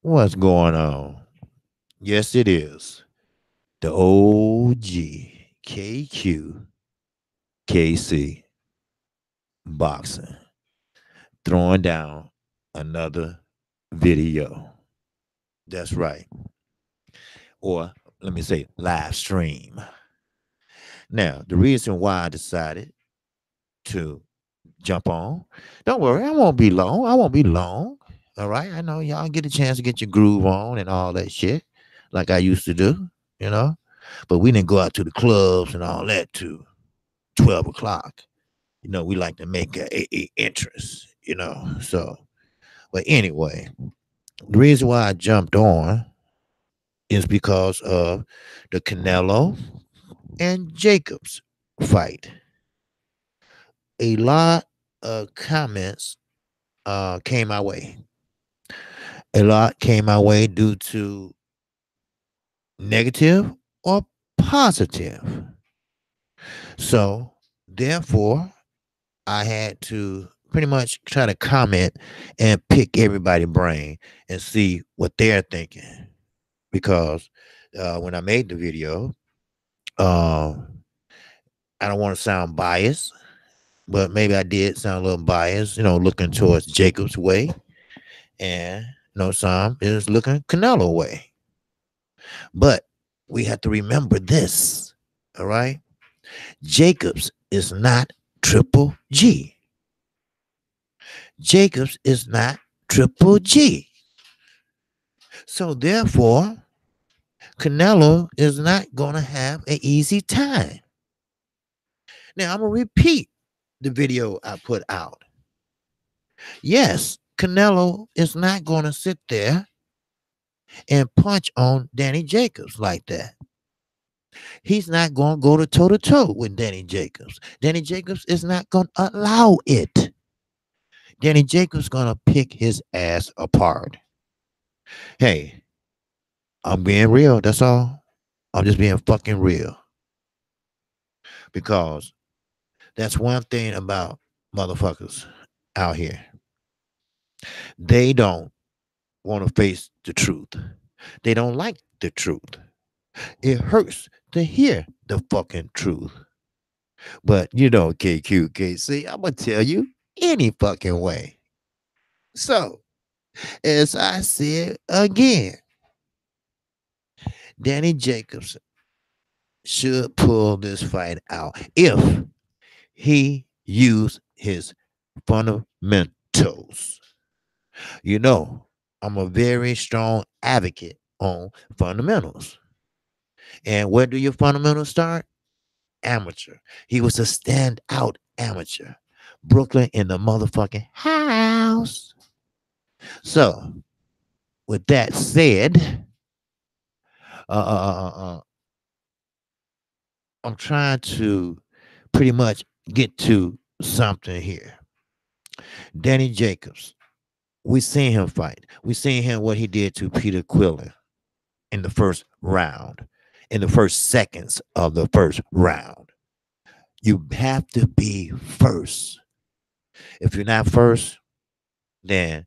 What's going on? Yes, it is. The OG KQKC boxing throwing down another video. That's right. Or let me say live stream. Now, the reason why I decided to jump on, don't worry, I won't be long. I won't be long. All right. I know y'all get a chance to get your groove on and all that shit like I used to do, you know. But we didn't go out to the clubs and all that too. 12 o'clock. We like to make a interest, So, but anyway, the reason why I jumped on is because of the Canelo and Jacobs fight. A lot of comments came my way. A lot came my way due to negative or positive. So, therefore, I had to pretty much try to comment and pick everybody's brain and see what they're thinking. Because when I made the video, uh, I don't want to sound biased, but maybe I did sound a little biased, looking towards Jacob's way. And, some is looking Canelo way. But we have to remember this, all right? Jacobs is not Triple G. Jacobs is not Triple G. So therefore, Canelo is not going to have an easy time. Now, I'm going to repeat the video I put out. Yes, Canelo is not going to sit there and punch on Danny Jacobs like that. He's not going to go to toe with Danny Jacobs. Danny Jacobs is not going to allow it. Danny Jacobs going to pick his ass apart. Hey, I'm being real. That's all. I'm just being fucking real. Because that's one thing about motherfuckers out here. They don't want to face the truth. They don't like the truth. It hurts to hear the fucking truth. But KQKC, I'm gonna tell you any fucking way. So, as I said again, Danny Jacobs should pull this fight out if he used his fundamentals. You know, I'm a very strong advocate on fundamentals. And where do your fundamentals start? Amateur. He was a standout amateur. Brooklyn in the motherfucking house. So, with that said, uh, uh, uh, uh, I'm trying to pretty much get to something here. Danny Jacobs, we seen him fight. We seen him what he did to Peter Quillen in the first round, in the first seconds of the first round. You have to be first. If you're not first, then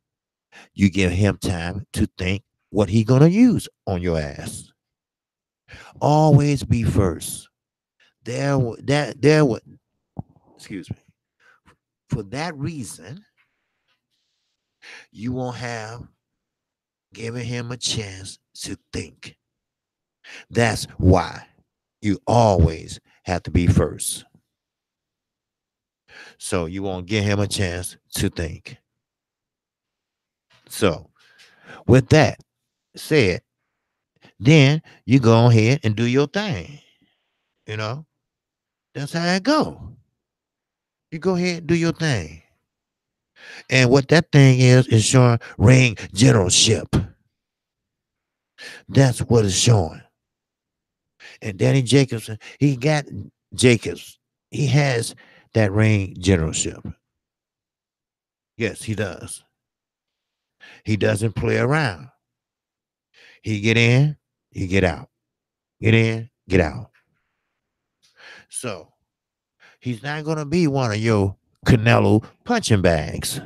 you give him time to think what he gonna use on your ass. Always be first. There, excuse me. For that reason, you won't have given him a chance to think. That's why you always have to be first. So you won't give him a chance to think. So, with that said, then you go ahead and do your thing. You know, that's how it go. You go ahead and do your thing. And what that thing is showing ring generalship. That's what it's showing. And Danny Jacobson, he got Jacobs. He has that ring generalship. Yes, he does. He doesn't play around. He get in, he get out. Get in, get out. So he's not gonna be one of your Canelo punching bags.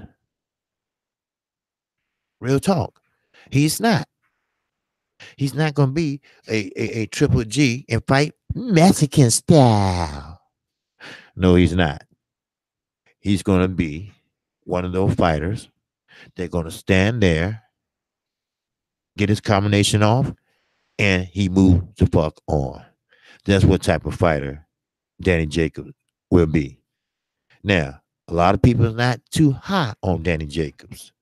Real talk. He's not. He's not going to be a Triple G and fight Mexican style. No, he's not. He's going to be one of those fighters. They're going to stand there, get his combination off, and he moves the fuck on. That's what type of fighter Danny Jacobs will be. Now, a lot of people are not too high on Danny Jacobs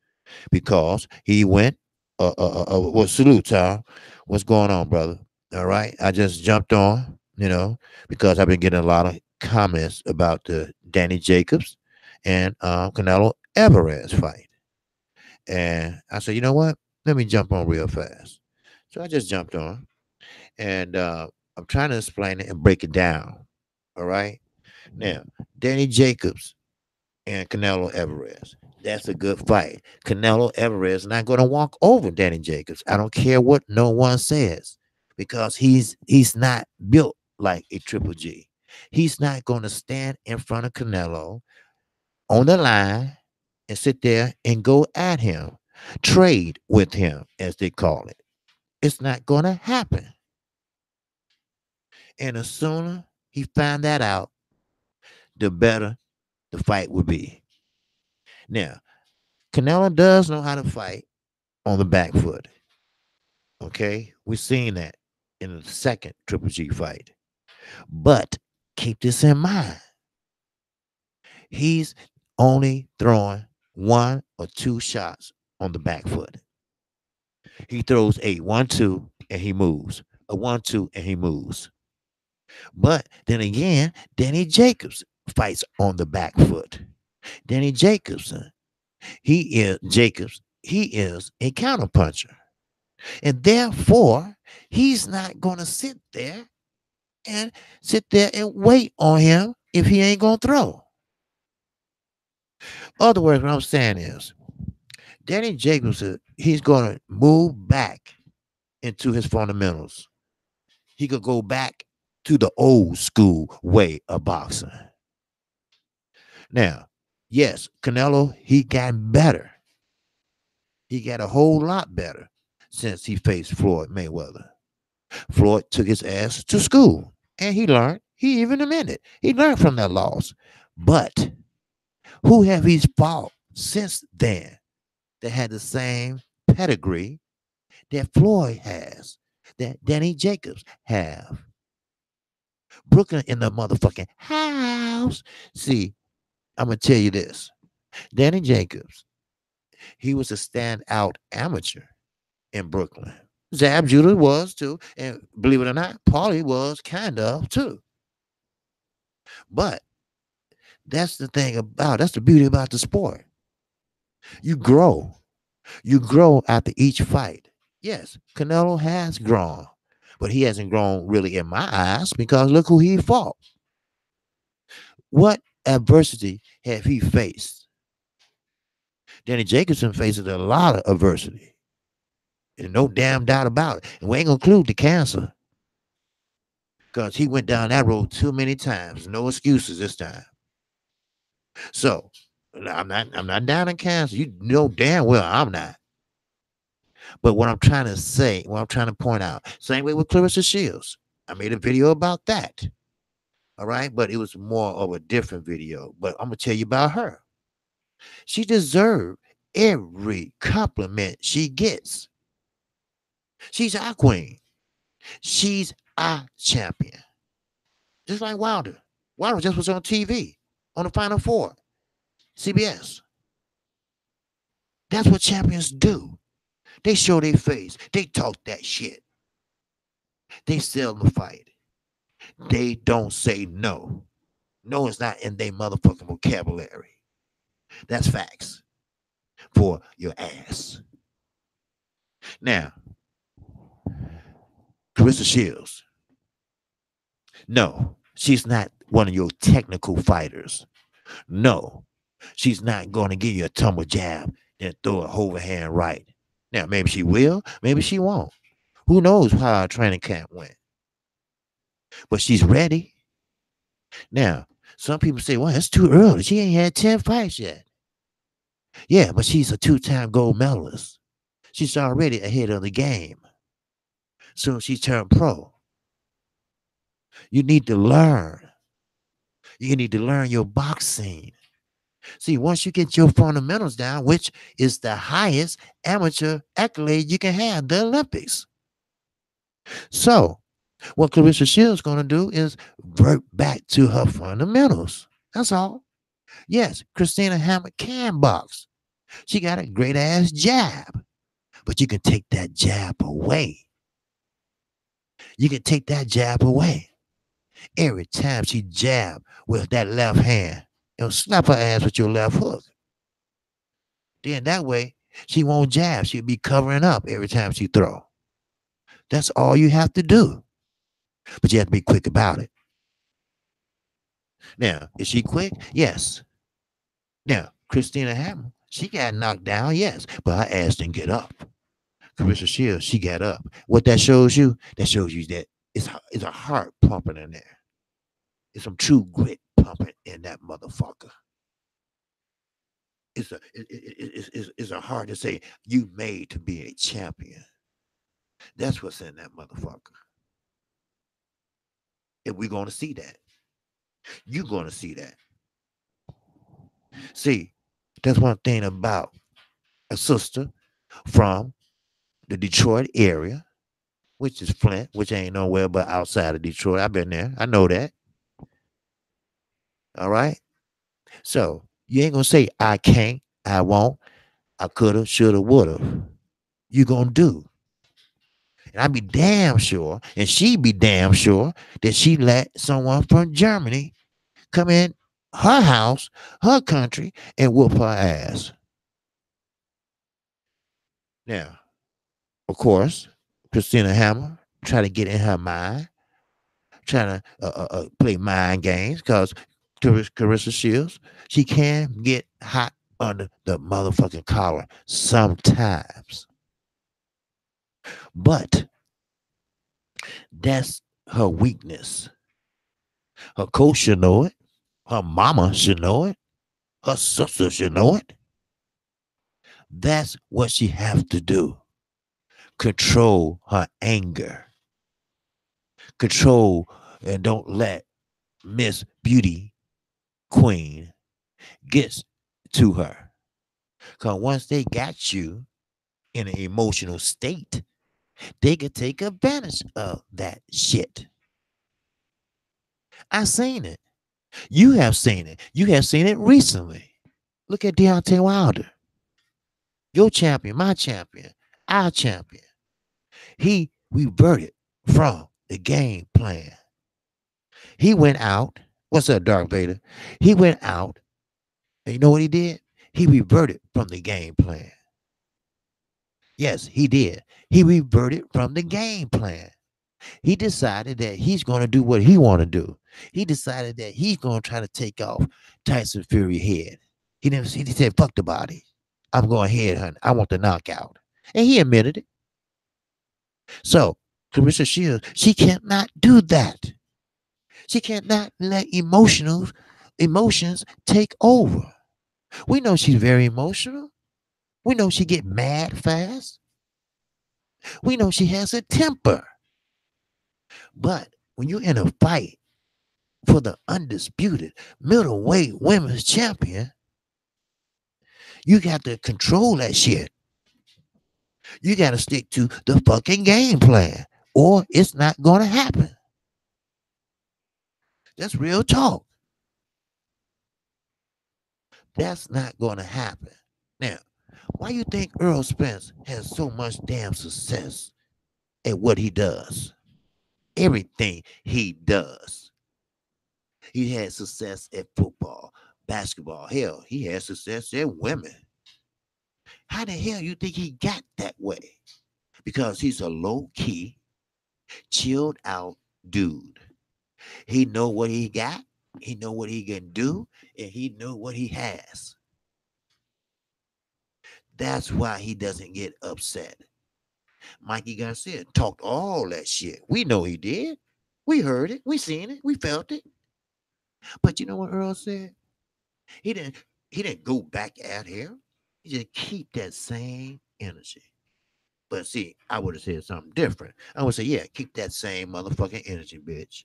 because he went. Well, salute, Tom. What's going on, brother? All right, I just jumped on, because I've been getting a lot of comments about the Danny Jacobs and Canelo Alvarez fight, and I said, you know what? Let me jump on real fast. So I just jumped on, and I'm trying to explain it and break it down. All right, now Danny Jacobs and Canelo Alvarez. That's a good fight. Canelo Alvarez is not going to walk over Danny Jacobs. I don't care what no one says because he's not built like a Triple G. He's not going to stand in front of Canelo on the line and sit there and go at him, trade with him, as they call it. It's not going to happen. And the sooner he find that out, the better the fight would be. Now, Canelo does know how to fight on the back foot. Okay, we've seen that in the second Triple G fight. But keep this in mind. He's only throwing one or two shots on the back foot. He throws a 1-2 and he moves. A 1-2 and he moves. But then again, Danny Jacobs fights on the back foot. Danny Jacobs, he is a counterpuncher. And therefore, he's not going to sit there and wait on him if he ain't going to throw. Other words, what I'm saying is, Danny Jacobs, he's going to move back into his fundamentals. He could go back to the old school way of boxing. Now, yes, Canelo, he got better. He got a whole lot better since he faced Floyd Mayweather. Floyd took his ass to school and he learned. He even admitted he learned from that loss. But who have he fought since then that had the same pedigree that Floyd has, that Danny Jacobs have? Brooklyn in the motherfucking house. See, I'm going to tell you this. Danny Jacobs, he was a standout amateur in Brooklyn. Zab Judah was too. And believe it or not, Paulie was kind of too. But that's the beauty about the sport. You grow. You grow after each fight. Yes, Canelo has grown, but he hasn't grown really in my eyes because look who he fought. What adversity have he faced? Danny Jacobson faces a lot of adversity. There's no damn doubt about it. And we ain't gonna include the cancer. Because he went down that road too many times. No excuses this time. So I'm not down in cancer. You know damn well I'm not. But what I'm trying to say, what I'm trying to point out, same way with Clarissa Shields. I made a video about that. All right, but it was more of a different video. But I'm gonna tell you about her. She deserved every compliment she gets. She's our queen. She's our champion. Just like Wilder. Wilder just was on TV on the Final Four, CBS. That's what champions do. They show their face. They talk that shit. They sell the fight. They don't say no. No is not in their motherfucking vocabulary. That's facts for your ass. Now, Clarissa Shields. No, she's not one of your technical fighters. No, she's not going to give you a tumble jab and throw a overhand right. Now, maybe she will, maybe she won't. Who knows how our training camp went? But she's ready. Now, some people say, well, it's too early. She ain't had 10 fights yet. Yeah, but she's a 2-time gold medalist. She's already ahead of the game. So she turned pro. You need to learn. You need to learn your boxing. See, once you get your fundamentals down, which is the highest amateur accolade you can have, the Olympics. So, what Clarissa Shields going to do is revert back to her fundamentals. That's all. Yes, Christina Hammer can box. She got a great ass jab, but you can take that jab away. You can take that jab away. Every time she jab with that left hand, slap her ass with your left hook. Then that way, she won't jab. She'll be covering up every time she throw. That's all you have to do. But you have to be quick about it. Now, is she quick? Yes. Now, Christina Hammer, she got knocked down, yes, but her ass didn't get up. Carissa Shields, she got up. What that shows you? That shows you that it's a heart pumping in there. It's some true grit pumping in that motherfucker. It's a heart to say you made to be a champion. That's what's in that motherfucker. And we're going to see that. You're going to see that. See, that's one thing about a sister from the Detroit area, which is Flint, which ain't nowhere but outside of Detroit. I've been there. I know that. All right. So you ain't gonna say I can't, I won't, I coulda, shoulda, woulda. You gonna do. And I be damn sure, and she be damn sure that she let someone from Germany come in her house, her country, and whoop her ass. Now, of course, Christina Hammer try to get in her mind, trying to play mind games because Carissa Shields, she can get hot under the motherfucking collar sometimes. But that's her weakness. Her coach should know it. Her mama should know it. Her sister should know it. That's what she have to do. Control her anger. Control and don't let Miss Beauty Queen gets to her. Because once they got you in an emotional state, they could take advantage of that shit. I seen it. You have seen it. You have seen it recently. Look at Deontay Wilder. Your champion, my champion, our champion. He reverted from the game plan. He went out. What's up, Darth Vader? He went out. And you know what he did? He reverted from the game plan. Yes, he did. He reverted from the game plan. He decided that he's going to do what he want to do. He decided that he's going to try to take off Tyson Fury head. He said, fuck the body. I'm going head hunting. I want the knockout. And he admitted it. So, Clarissa Shields, she cannot do that. She cannot let emotions take over. We know she's very emotional. We know she get mad fast. We know she has a temper. But when you're in a fight for the undisputed middleweight women's champion, you got to control that shit. You got to stick to the fucking game plan, or it's not going to happen. That's real talk. That's not going to happen. Now, why you think Earl Spence has so much damn success at what he does? Everything he does. He had success at football, basketball. Hell, he had success at women. How the hell you think he got that way? Because he's a low-key, chilled out dude. He know what he got, he know what he can do, and he know what he has. That's why he doesn't get upset. Mikey Garcia talked all that shit. We know he did. We heard it. We seen it. We felt it. But you know what Earl said? He didn't go back at him. He just keep that same energy. But see, I would have said something different. I would say, yeah, keep that same motherfucking energy, bitch.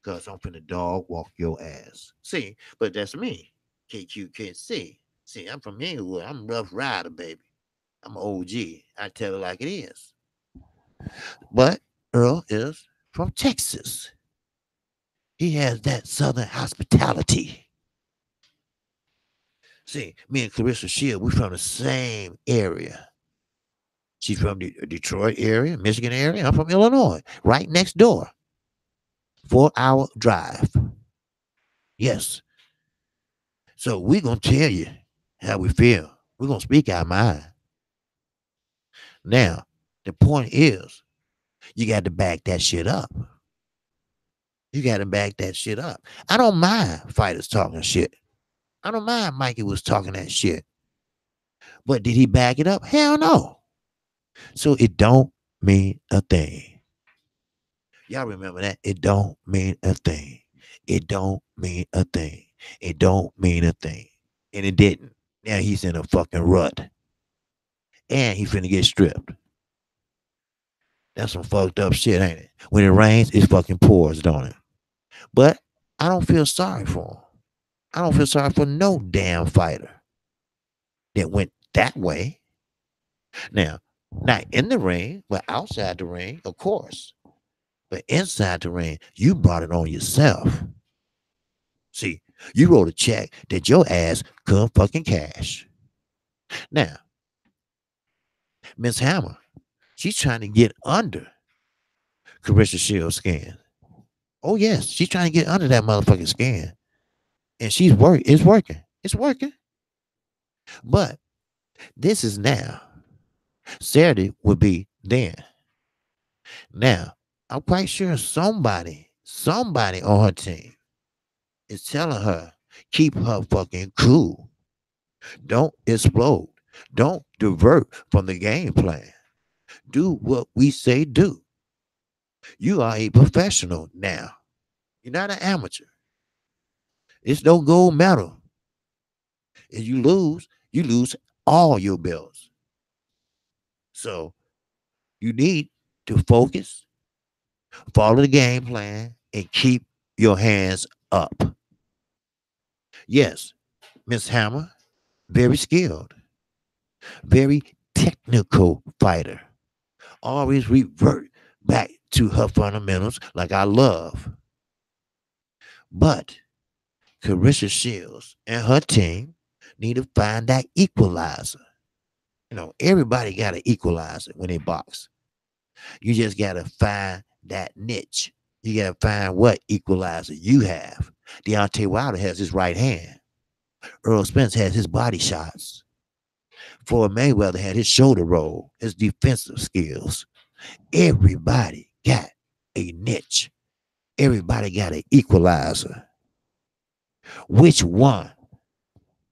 Cause I'm finna dog walk your ass. See, but that's me. KQKC. See, I'm from Inglewood. I'm a rough rider, baby. I'm an OG. I tell it like it is. But Earl is from Texas. He has that southern hospitality. See, me and Clarissa Shield, we from the same area. She's from the Detroit area, Michigan area. I'm from Illinois, right next door. 4 hour drive. Yes. So we're gonna tell you how we feel. We're gonna speak our mind. Now, the point is, you got to back that shit up. You got to back that shit up. I don't mind fighters talking shit. I don't mind Mikey was talking that shit. But did he back it up? Hell no. So it don't mean a thing. Y'all remember that? It don't mean a thing. It don't mean a thing. It don't mean a thing. And it didn't. Now he's in a fucking rut. And he finna get stripped. That's some fucked up shit, ain't it? When it rains, it fucking pours, don't it? But I don't feel sorry for him. I don't feel sorry for no damn fighter that went that way. Now, not in the ring, but outside the ring, of course. But inside the ring, you brought it on yourself. See, you wrote a check that your ass couldn't fucking cash. Now, Miss Hammer, she's trying to get under Carissa Shield's skin. Oh yes, she's trying to get under that motherfucking skin. And it's working. It's working. But this is now. Saturday would be then. Now, I'm quite sure somebody on her team is telling her, keep her fucking cool. Don't explode. Don't divert from the game plan. Do what we say do. You are a professional now. You're not an amateur. It's no gold medal. If you lose all your belts. So you need to focus, follow the game plan, and keep your hands up. Yes, Miss Hammer, very skilled, very technical fighter. Always revert back to her fundamentals like I love. But Carissa Shields and her team need to find that equalizer. Everybody got to equalize it when they box. You just got to find that niche. You got to find what equalizer you have. Deontay Wilder has his right hand. Earl Spence has his body shots. Floyd Mayweather had his shoulder roll, his defensive skills. Everybody got a niche. Everybody got an equalizer. Which one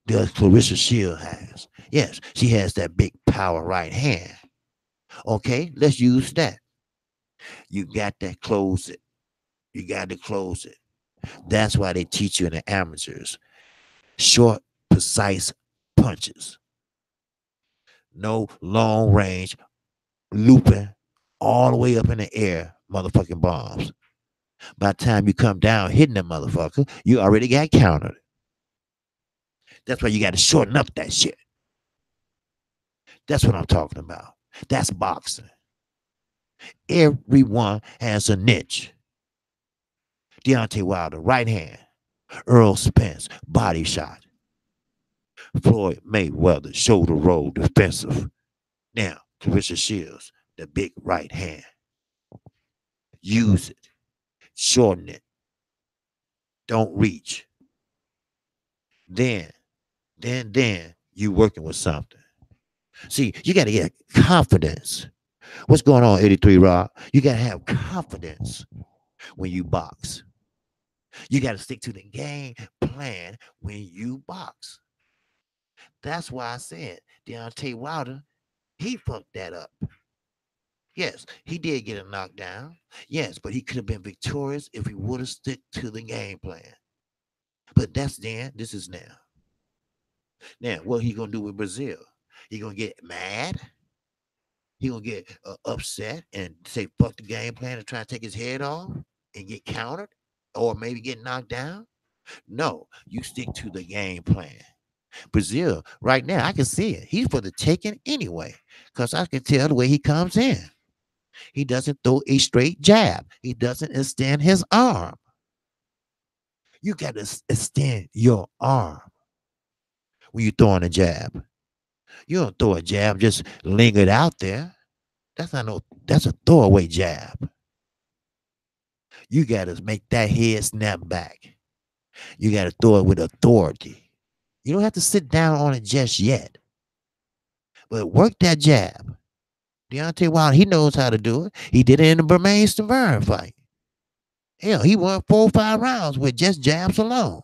does Clarissa Shield has? Yes, she has that big power right hand. Okay, let's use that. You got to close it. You got to close it. That's why they teach you in the amateurs. Short, precise punches. No long range looping all the way up in the air motherfucking bombs. By the time you come down hitting that motherfucker, you already got countered. That's why you got to shorten up that shit. That's what I'm talking about. That's boxing. Everyone has a niche. Deontay Wilder, right hand. Earl Spence, body shot. Floyd Mayweather, shoulder roll, defensive. Now, Clarissa Shields, the big right hand. Use it. Shorten it. Don't reach. Then you working with something. See, you got to get confidence. What's going on, 83 Rock? You got to have confidence when you box. You got to stick to the game plan when you box. That's why I said Deontay Wilder, he fucked that up. Yes, he did get a knockdown. Yes, but he could have been victorious if he would have stuck to the game plan. But that's then. This is now. Now, what he gonna do with Brazil? He gonna get mad? He gonna get upset and say fuck the game plan and try to take his head off and get countered or maybe get knocked down. No, you stick to the game plan. Brazil, right now, I can see it. He's for the taking anyway, because I can tell the way he comes in. He doesn't throw a straight jab. He doesn't extend his arm. You got to extend your arm when you're throwing a jab. You don't throw a jab just lingered out there. That's not no. That's a throwaway jab. You got to make that head snap back. You got to throw it with authority. You don't have to sit down on it just yet, but work that jab. Deontay Wilder, he knows how to do it. He did it in the Bermain Stavern fight. Hell, he won 4 or 5 rounds with just jabs alone.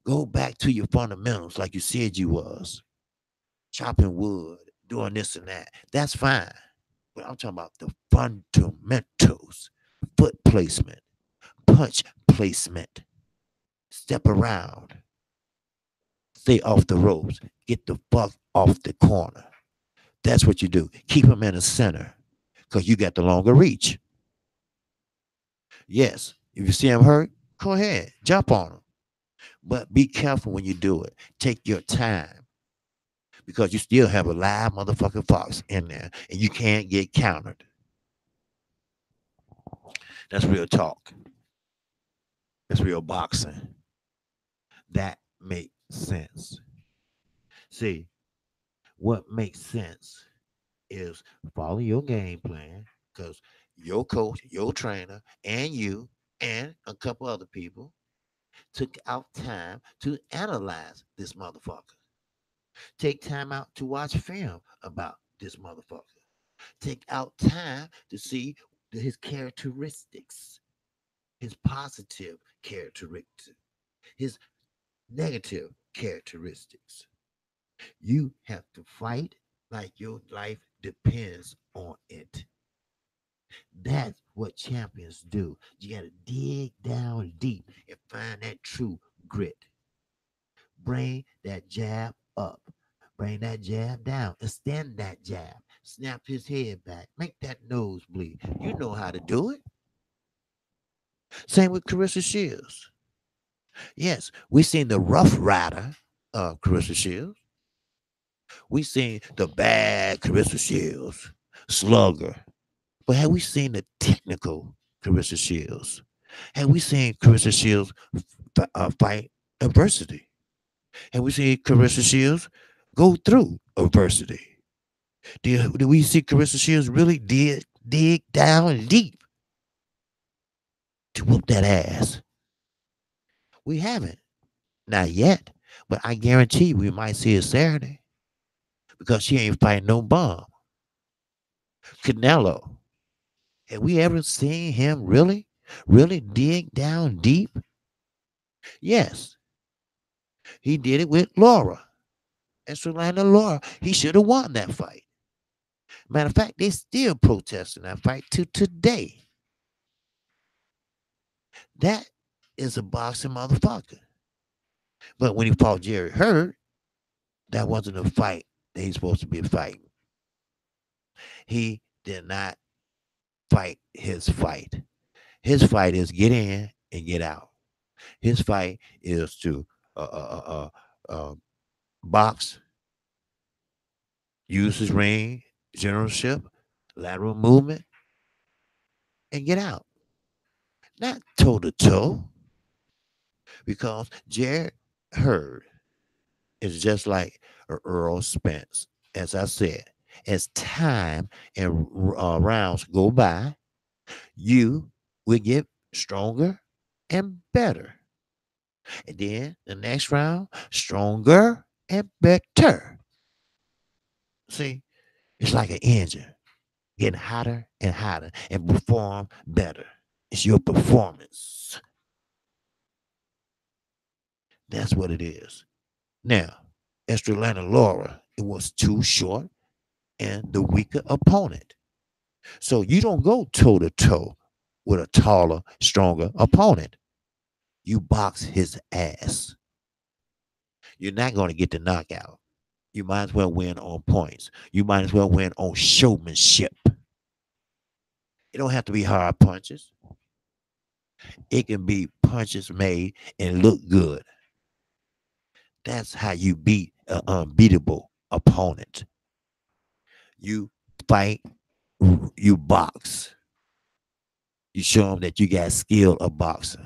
Go back to your fundamentals like you said you was. Chopping wood, doing this and that. That's fine. But I'm talking about the fundamentals. Foot placement, punch placement, step around, stay off the ropes, get the fuck off the corner. That's what you do. Keep him in the center because you got the longer reach. Yes, if you see him hurt, go ahead, jump on him. But be careful when you do it. Take your time because you still have a live motherfucking fox in there and you can't get countered. That's real talk. That's real boxing. That makes sense. See, what makes sense is follow your game plan because your coach, your trainer, and you, and a couple other people took out time to analyze this motherfucker. Take time out to watch film about this motherfucker. Take out time to see his characteristics, his positive characteristics, his negative characteristics. You have to fight like your life depends on it. That's what champions do. You got to dig down deep and find that true grit. Bring that jab up. Bring that jab down. Extend that jab. Snap his head back. Make that nose bleed. You know how to do it. Same with Carissa Shields. Yes, we seen the rough rider of Carissa Shields. We seen the bad Carissa Shields, slugger. But have we seen the technical Carissa Shields? Have we seen Carissa Shields fight adversity? Have we seen Carissa Shields go through adversity? Did we see Carissa Shields really dig down deep to whoop that ass? We haven't. Not yet. But I guarantee we might see it Saturday because she ain't fighting no bum. Canelo. Have we ever seen him really dig down deep? Yes. He did it with Laura. And Solana Laura, he should have won that fight. Matter of fact, they still protesting that fight to today. That is a boxing motherfucker. But when he fought Jerry Hurd, that wasn't a fight that he's supposed to be fighting. He did not fight his fight. His fight is get in and get out. His fight is to box, use his ring, generalship, lateral movement, and get out. Not toe to toe, because Jared Hurd is just like Earl Spence. As I said, as time and rounds go by, you will get stronger and better. And then the next round, stronger and better. See, it's like an engine getting hotter and hotter and perform better. It's your performance. That's what it is. Now, Estrelana Laura, it was too short and the weaker opponent. So you don't go toe to toe with a taller, stronger opponent. You box his ass. You're not going to get the knockout. You might as well win on points. You might as well win on showmanship. It don't have to be hard punches. It can be punches made and look good. That's how you beat an unbeatable opponent. You fight, you box. You show them that you got skill of boxing.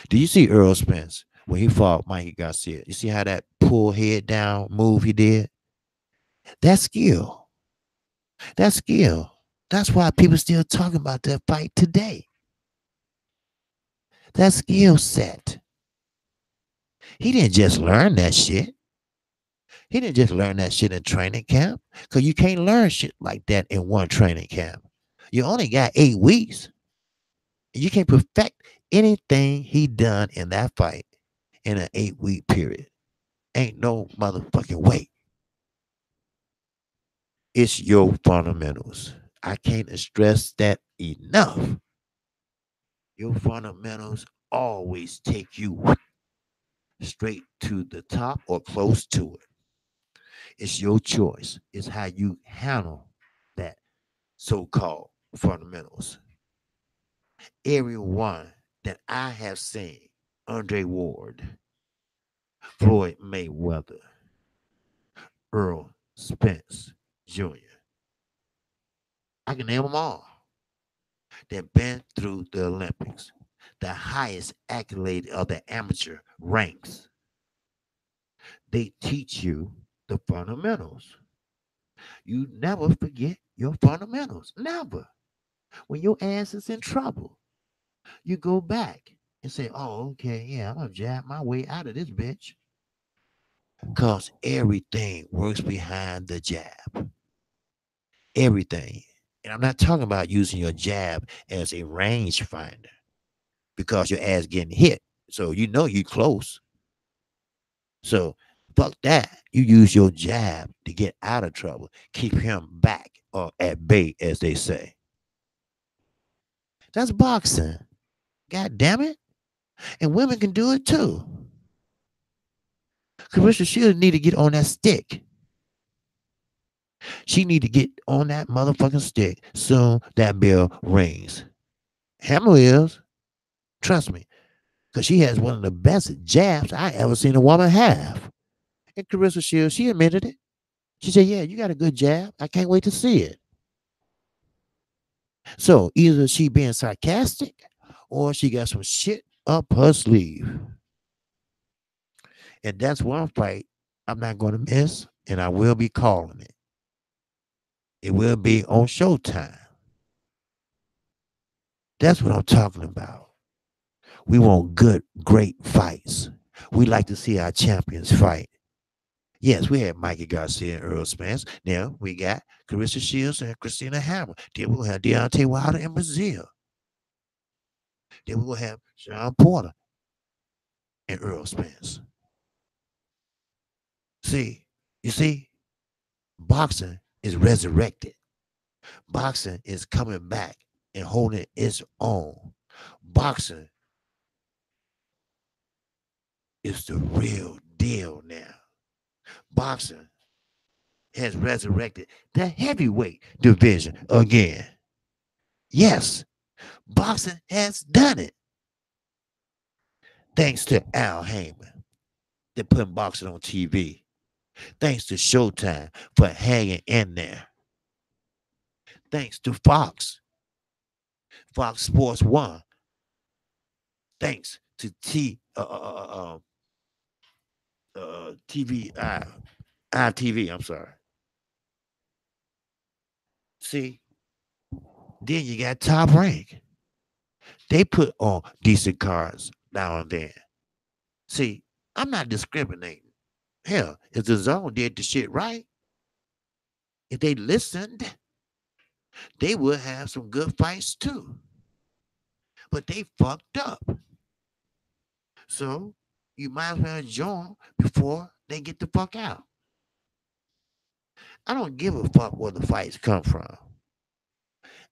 Do you see Earl Spence when he fought Mikey Garcia? You see how that pull head down move he did? That's skill. That's skill. That's why people still talking about that fight today. That skill set. He didn't just learn that shit. He didn't just learn that shit in training camp. Because you can't learn shit like that in one training camp. You only got 8 weeks. You can't perfect anything he done in that fight in an 8-week period. Ain't no motherfucking way. It's your fundamentals. I can't stress that enough. Your fundamentals always take you straight to the top or close to it. It's your choice. It's how you handle that so-called fundamentals. Everyone that I have seen, Andre Ward, Floyd Mayweather, Earl Spence Jr., I can name them all. They've been through the Olympics, the highest accolade of the amateur ranks. They teach you the fundamentals. You never forget your fundamentals. Never. When your ass is in trouble, you go back and say, oh, okay, yeah, I'm going to jab my way out of this bitch. Because everything works behind the jab. Everything. And I'm not talking about using your jab as a range finder because your ass getting hit. So you know you close. So fuck that. You use your jab to get out of trouble. Keep him back or at bay, as they say. That's boxing. God damn it. And women can do it too. Carissa Shields need to get on that stick. She need to get on that motherfucking stick soon that bell rings. Hammer is, trust me, because she has one of the best jabs I ever seen a woman have. And Carissa Shields, she admitted it. She said, yeah, you got a good jab. I can't wait to see it. So either she being sarcastic or she got some shit up her sleeve. And that's one fight I'm not going to miss, and I will be calling it. It will be on Showtime. That's what I'm talking about. We want good, great fights. We like to see our champions fight. Yes, we had Mikey Garcia and Earl Spence. Now we got Carissa Shields and Christina Hammer. Then we'll have Deontay Wilder in Brazil. Then we'll have Sean Porter and Earl Spence. See, you see, boxing is resurrected. Boxing is coming back and holding its own. Boxing is the real deal now. Boxing has resurrected the heavyweight division again. Yes, boxing has done it. Thanks to Al Heyman, they're putting boxing on TV. Thanks to Showtime for hanging in there. Thanks to Fox Sports One. Thanks to ITV. I'm sorry. See, then you got Top Rank. They put on decent cards now and then. See, I'm not discriminating. Hell, if the zone did the shit right, if they listened, they would have some good fights too. But they fucked up. So you might as well join before they get the fuck out. I don't give a fuck where the fights come from.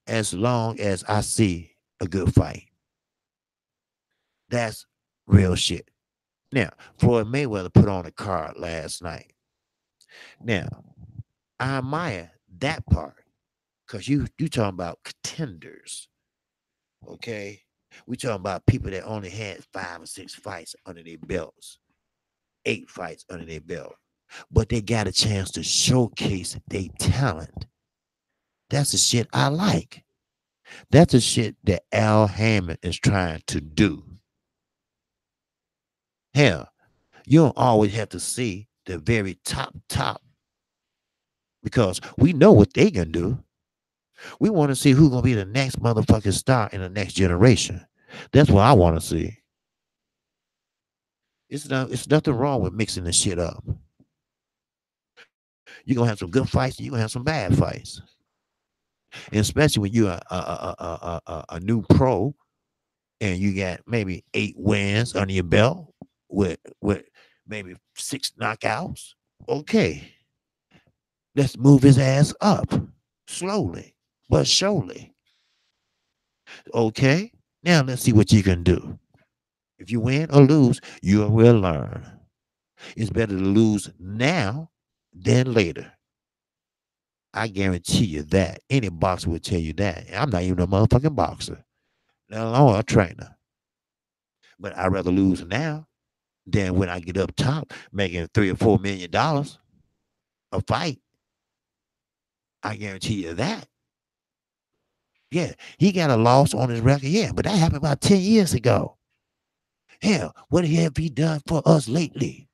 As long as I see a good fight. That's real shit. Now, Floyd Mayweather put on a card last night. Now, I admire that part because you talking about contenders, okay? We talking about people that only had 5 or 6 fights under their belts, 8 fights under their belt, but they got a chance to showcase their talent. That's the shit I like. That's the shit that Al Hammond is trying to do. Hell, you don't always have to see the very top because we know what they can do. We want to see who's gonna be the next motherfucking star in the next generation. That's what I want to see. It's nothing wrong with mixing the shit up. You're gonna have some good fights and you're gonna have some bad fights. And especially when you're a new pro and you got maybe 8 wins under your belt with maybe 6 knockouts. Okay, let's move his ass up slowly but surely. Okay, now let's see what you can do. If you win or lose, you will learn. It's better to lose now than later. I guarantee you that. Any boxer would tell you that. I'm not even a motherfucking boxer, let alone a trainer. But I'd rather lose now than when I get up top making $3 or $4 million a fight. I guarantee you that. Yeah, he got a loss on his record. Yeah, but that happened about 10 years ago. Hell, what have he done for us lately?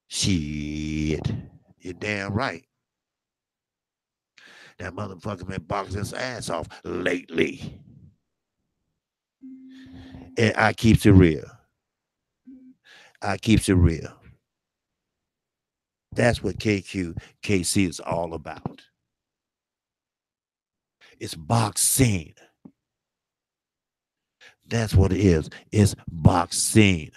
Shit. You're damn right. That motherfucker been boxing his ass off lately. And I keeps it real. I keeps it real. That's what KQKC is all about. It's boxing. That's what it is. It's boxing.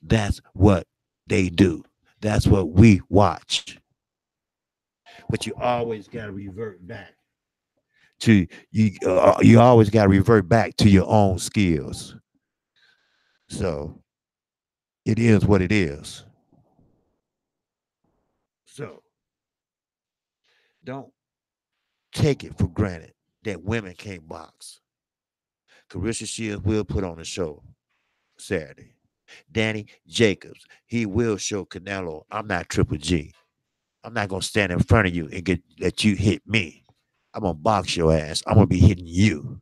That's what they do. That's what we watch. But you always got to revert back to you. You always got to revert back to your own skills. So it is what it is. So don't take it for granted that women can't box. Carissa Shields will put on a show Saturday. Danny Jacobs, he will show Canelo, I'm not Triple G. I'm not gonna stand in front of you and let you hit me. I'm gonna box your ass. I'm gonna be hitting you.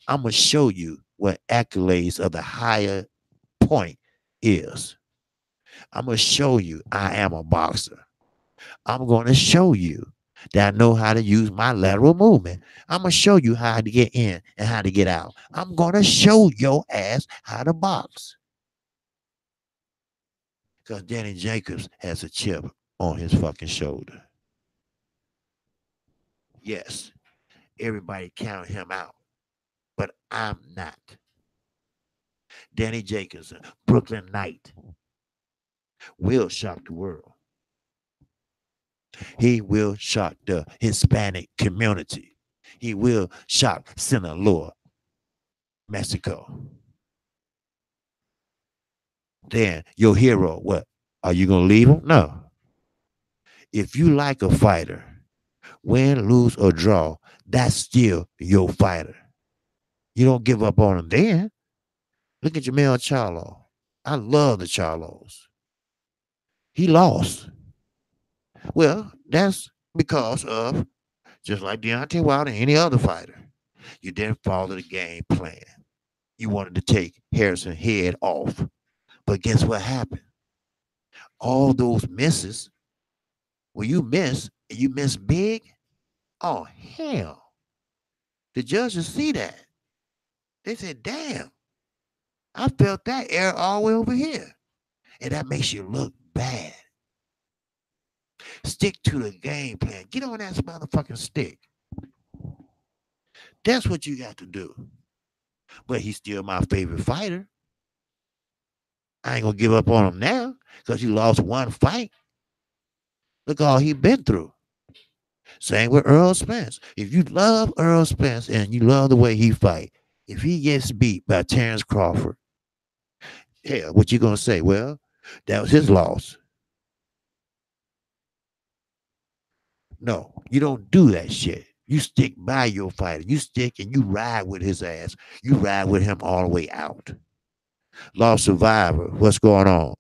I'm gonna show you what accolades of the higher point is. I'm gonna show you I am a boxer. I'm gonna show you that I know how to use my lateral movement. I'm gonna show you how to get in and how to get out. I'm gonna show your ass how to box. Because Danny Jacobs has a chip on his fucking shoulder. Yes, everybody count him out, but I'm not. Danny Jacobs, Brooklyn Knight, will shock the world. He will shock the Hispanic community. He will shock Sinaloa, Mexico. Then your hero, what? Are you gonna leave him? No. If you like a fighter, win, lose, or draw, that's still your fighter. You don't give up on him then. Look at Jamel Charlo. I love the Charlos. He lost. Well, that's because of just like Deontay Wilder and any other fighter. You didn't follow the game plan. You wanted to take Harrison's head off. But guess what happened? All those misses, when you miss, and you miss big, oh hell. The judges see that. They said, damn, I felt that air all the way over here. And that makes you look bad. Stick to the game plan. Get on that motherfucking stick. That's what you got to do. But he's still my favorite fighter. I ain't gonna give up on him now because he lost one fight. Look all he been through. Same with Earl Spence. If you love Earl Spence and you love the way he fight, if he gets beat by Terrence Crawford, hell, what you gonna say? Well, that was his loss. No, you don't do that shit. You stick by your fighter. You stick and you ride with his ass. You ride with him all the way out. Lost survivor. What's going on?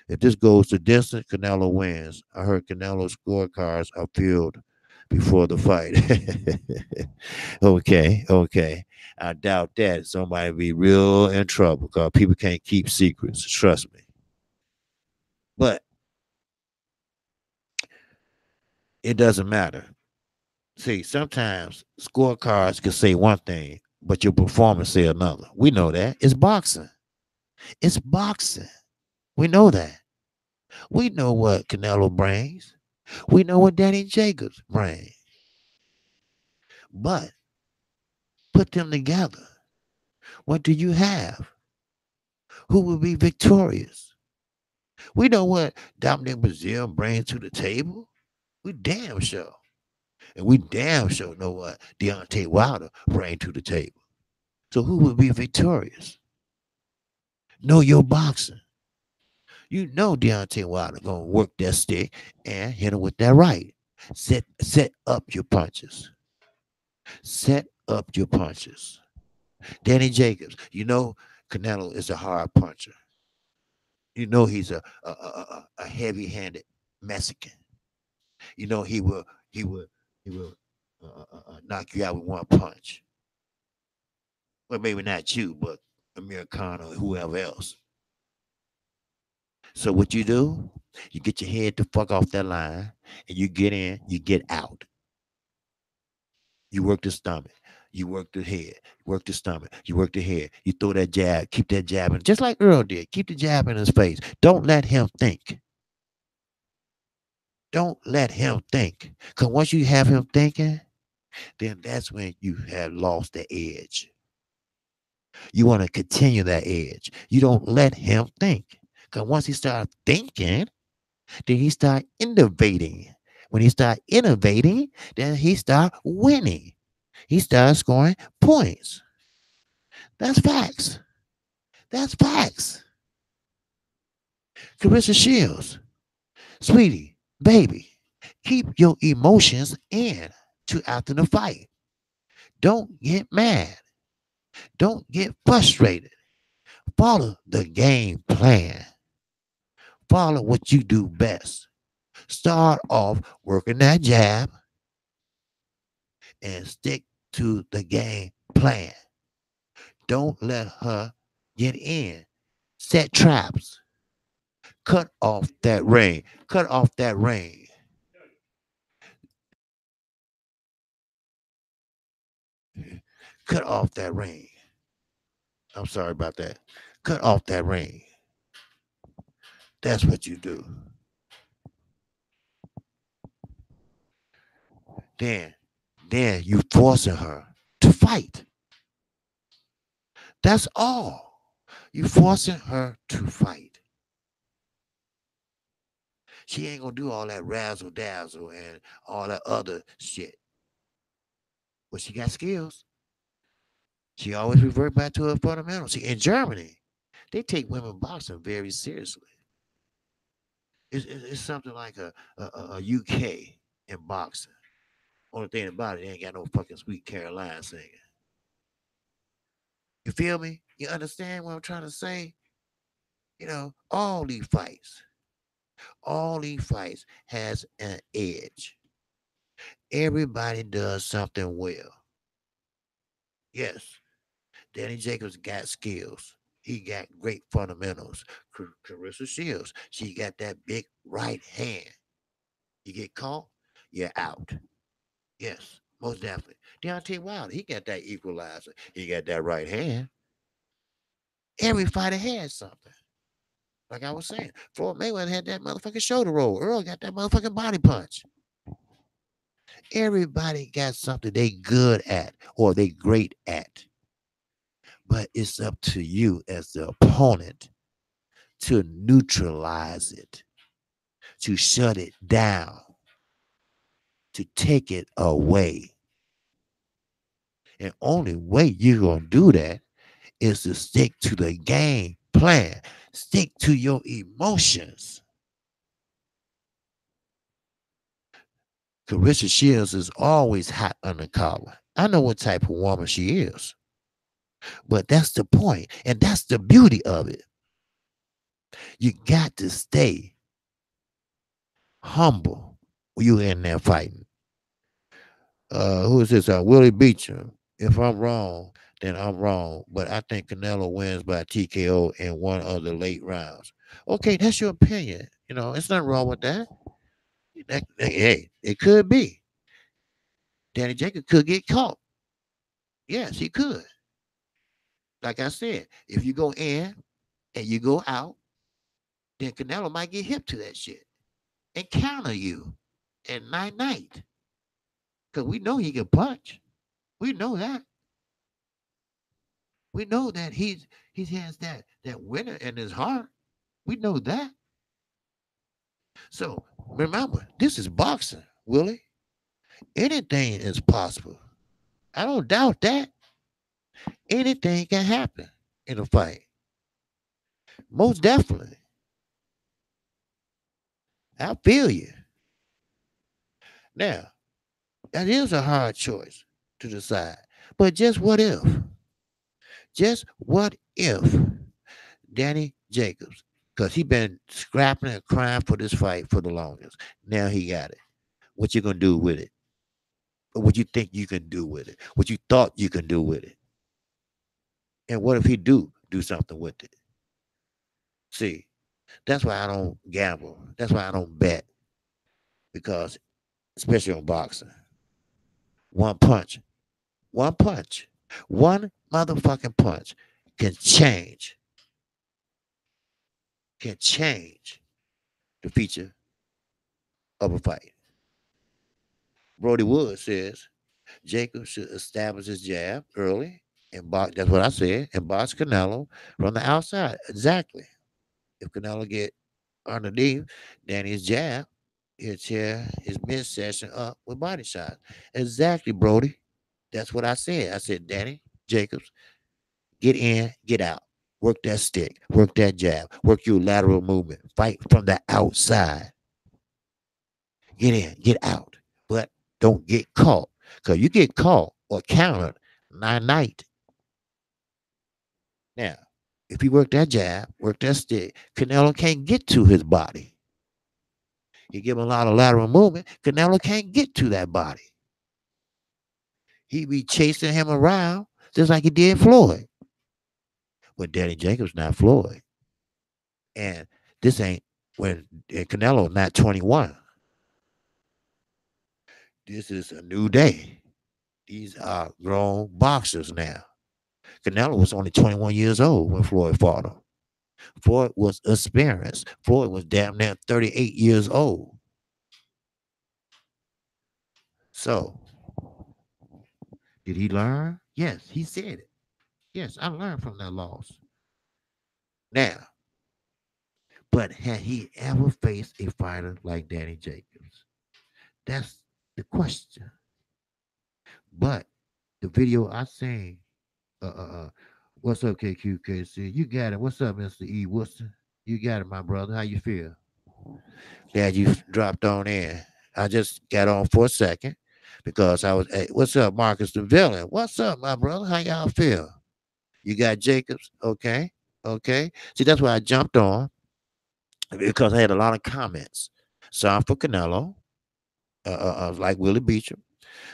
If this goes to distance, Canelo wins. I heard Canelo's scorecards are filled before the fight. Okay, okay. I doubt that. Somebody be real in trouble because people can't keep secrets. Trust me. But it doesn't matter. See, sometimes scorecards can say one thing, but your performance say another. We know that. It's boxing. It's boxing. We know that. We know what Canelo brings. We know what Danny Jacobs brings. But put them together. What do you have? Who will be victorious? We know what Dominic Brazil brings to the table. We damn sure. And we damn sure know what Deontay Wilder brings to the table. So who will be victorious? Know your boxing. You know Deontay Wilder gonna work that stick and hit him with that right. Set up your punches. Set up your punches. Danny Jacobs, you know Canelo is a hard puncher. You know he's a heavy-handed Mexican. You know he will knock you out with one punch. Well, maybe not you, but Americano or whoever else. So what you do? You get your head the fuck off that line, and you get in, you get out. You work the stomach. You work the head. Work the stomach. You work the head. You throw that jab. Keep that jab in. Just like Earl did. Keep the jab in his face. Don't let him think. Don't let him think. Because once you have him thinking, then that's when you have lost the edge. You want to continue that edge. You don't let him think. Because once he starts thinking, then he start innovating. When he start innovating, then he start winning. He starts scoring points. That's facts. That's facts. Carissa Shields, sweetie, baby, keep your emotions in to after the fight. Don't get mad. Don't get frustrated. Follow the game plan. Follow what you do best. Start off working that jab and stick to the game plan. Don't let her get in. Set traps. Cut off that ring. Cut off that ring. Cut off that ring. I'm sorry about that. Cut off that ring. That's what you do. Then, then you forcing her to fight. That's all. You forcing her to fight. She ain't gonna do all that razzle dazzle and all that other shit. But she got skills. She always revert back to her fundamentals. See, in Germany, they take women boxing very seriously. It's something like a UK in boxing. Only thing about it, they ain't got no fucking Sweet Caroline singing. You feel me? You understand what I'm trying to say? You know, all these fights has an edge. Everybody does something well. Yes, Danny Jacobs got skills. He got great fundamentals. Carissa Shields, she got that big right hand. You get caught, you're out. Yes, most definitely. Deontay Wilder, he got that equalizer. He got that right hand. Every fighter has something. Like I was saying, Floyd Mayweather had that motherfucking shoulder roll. Earl got that motherfucking body punch. Everybody got something they good at or they great at. But it's up to you as the opponent to neutralize it, to shut it down, to take it away. And only way you're going to do that is to stick to the game plan. Stick to your emotions. Carissa Shields is always hot undercover. I know what type of woman she is, but that's the point, and that's the beauty of it. You got to stay humble when you're in there fighting. Who is this? Willie Beecher. If I'm wrong, then I'm wrong. But I think Canelo wins by TKO in one of the late rounds. Okay, that's your opinion. You know, it's nothing wrong with that. Hey, it could be. Danny Jacobs could get caught. Yes, he could. Like I said, if you go in and you go out, then Canelo might get hip to that shit and counter you at night. Because we know he can punch. We know that. We know that he has that winner in his heart. We know that. So remember, this is boxing, Willie. Anything is possible. I don't doubt that. Anything can happen in a fight. Most definitely. I feel you. Now, that is a hard choice to decide. But just what if? Just what if Danny Jacobs, because he been scrapping and crying for this fight for the longest. Now he got it. What you gonna do with it? Or what you think you can do with it? What you thought you can do with it? And what if he do something with it? See, that's why I don't gamble. That's why I don't bet. Because especially on boxing. One punch. One punch. One motherfucking punch can change the feature of a fight. Brody Wood says Jacob should establish his jab early and box. That's what I said. And box Canelo from the outside. Exactly. If Canelo get underneath Danny's jab, he'll tear his midsection up with body shots. Exactly, Brody. That's what I said. I said, Danny Jacobs, get in, get out. Work that stick, work that jab, work your lateral movement. Fight from the outside. Get in, get out. But don't get caught. Because you get caught or countered, night. Now, if you work that jab, work that stick, Canelo can't get to his body. You give him a lot of lateral movement, Canelo can't get to that body. He be chasing him around just like he did Floyd. But Danny Jacobs not Floyd. And this ain't when Canelo not 21. This is a new day. These are grown boxers now. Canelo was only 21 years old when Floyd fought him. Floyd was experienced. Floyd was damn near 38 years old. So, did he learn? Yes, he said it. Yes, I learned from that loss. Now, but had he ever faced a fighter like Danny Jacobs? That's the question. But the video I seen, uh, uh, uh, what's up, KQKC? You got it. What's up, Mr. E. Wilson? You got it, my brother. How you feel? Glad you dropped on in. I just got on for a second because I was, hey, what's up, Marcus the Villain? What's up, my brother? How y'all feel? You got Jacobs? Okay. Okay. See, that's why I jumped on because I had a lot of comments. Some for Canelo, like Willie Beecher.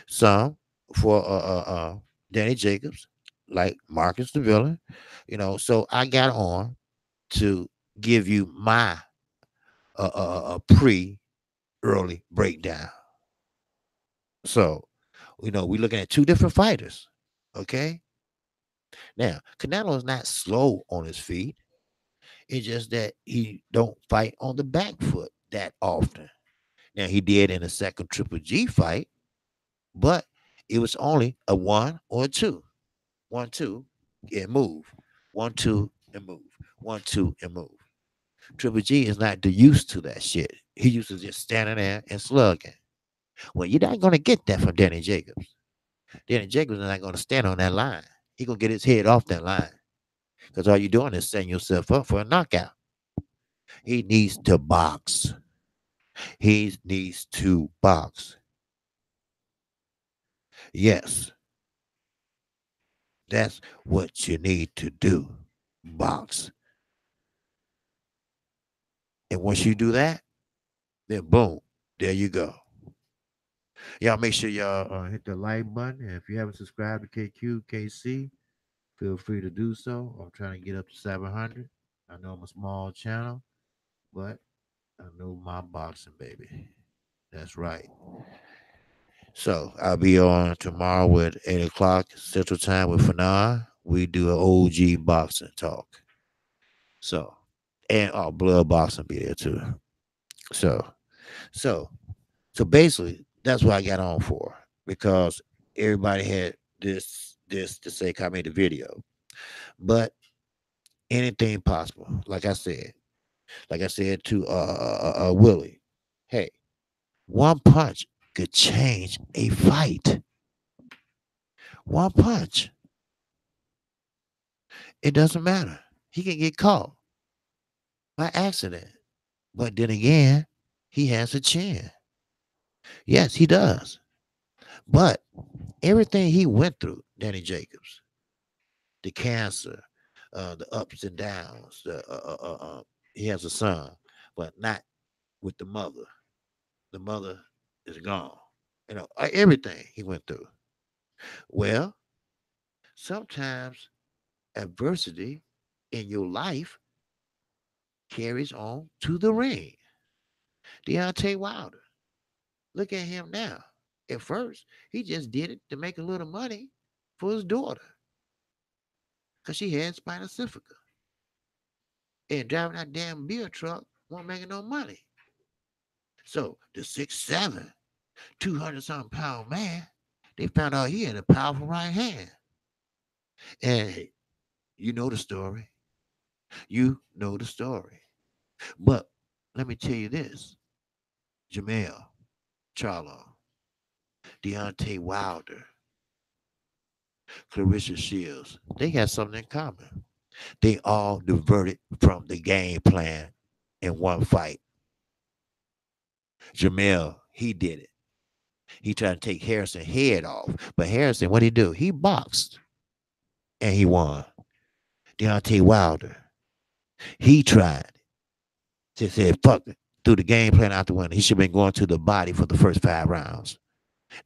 Some for Danny Jacobs, like Marcus the Villain. You know, so I got on to give you my pre early breakdown. So, you know, we're looking at two different fighters. Okay. Now, Canelo is not slow on his feet. It's just that he don't fight on the back foot that often. Now he did in the second Triple G fight, but it was only a one or a two. 1, 2, and move. 1, 2, and move. 1, 2, and move. Triple G is not used to that shit. He used to just standing there and slugging. Well, you're not gonna get that from Danny Jacobs. Danny Jacobs is not gonna stand on that line. He gonna get his head off that line. Because all you're doing is setting yourself up for a knockout. He needs to box. He needs to box. Yes, that's what you need to do. Box. And once you do that, then boom, there you go. Y'all make sure y'all hit the like button. And if you haven't subscribed to KQKC, feel free to do so. I'm trying to get up to 700. I know I'm a small channel, but I know my boxing, baby. That's right. So I'll be on tomorrow with 8 o'clock Central Time with Fanar. We do an OG boxing talk. So, and blood boxing be there too. So, so, so basically, that's what I got on for because everybody had this to say. I made the video, but anything possible. Like I said to Willie, hey, one punch could change a fight. One punch. It doesn't matter. He can get caught by accident. But then again, he has a chin. Yes, he does. But everything he went through, Danny Jacobs, the cancer, the ups and downs, he has a son, but not with the mother. The mother is gone. Everything he went through. Well, sometimes adversity in your life carries on to the ring. Deontay Wilder. Look at him now. At first, he just did it to make a little money for his daughter because she had spina bifida. And driving that damn beer truck wasn't making no money. So the 6'7", 200 something pound man, they found out he had a powerful right hand. And you know the story. You know the story. But let me tell you this. Jamel, Charlo, Deontay Wilder, Clarissa Shields, they got something in common. They all diverted from the game plan in one fight. Jamel, he did it. He tried to take Harrison's head off. But Harrison, what did he do? He boxed and he won. Deontay Wilder, he tried to say, fuck it. Threw the game plan out the window. He should have been going to the body for the first 5 rounds.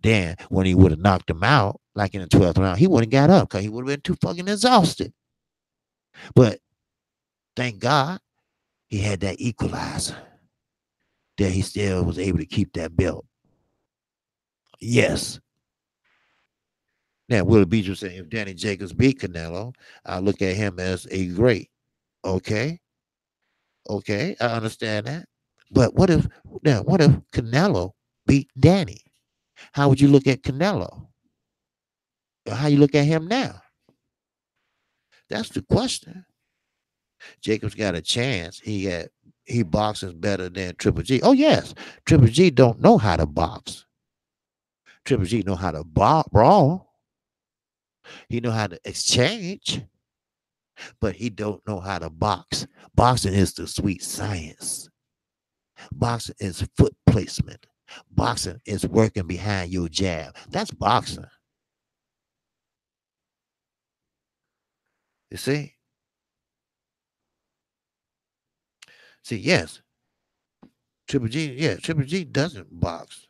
Then, when he would have knocked him out, like in the 12th round, he wouldn't have got up because he would have been too fucking exhausted. But thank God he had that equalizer that he still was able to keep that belt. Yes. Now, Willie Beach was saying if Danny Jacobs beat Canelo, I look at him as a great. Okay. Okay. I understand that. But what if Canelo beat Danny? How would you look at Canelo? How you look at him now? That's the question. Jacobs got a chance. He boxes better than Triple G. Oh yes, Triple G don't know how to box. Triple G know how to brawl. He know how to exchange, but he don't know how to box. Boxing is the sweet science. Boxing is foot placement. Boxing is working behind your jab. That's boxing. You see? See, yes, Triple G, yeah, Triple G doesn't box.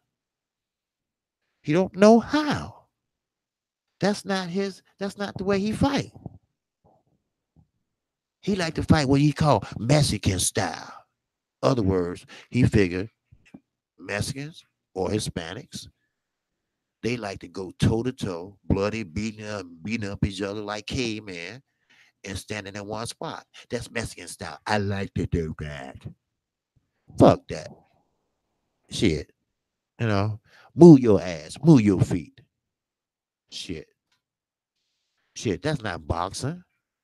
He don't know how. That's not the way he fight. He like to fight what he call Mexican style. Other words, he figured Mexicans or Hispanics, they like to go toe to toe, bloody, beating up each other like caveman and standing in one spot. That's Mexican style. I like to do that. Fuck that. Shit. You know, move your ass, move your feet. Shit. Shit, that's not boxing.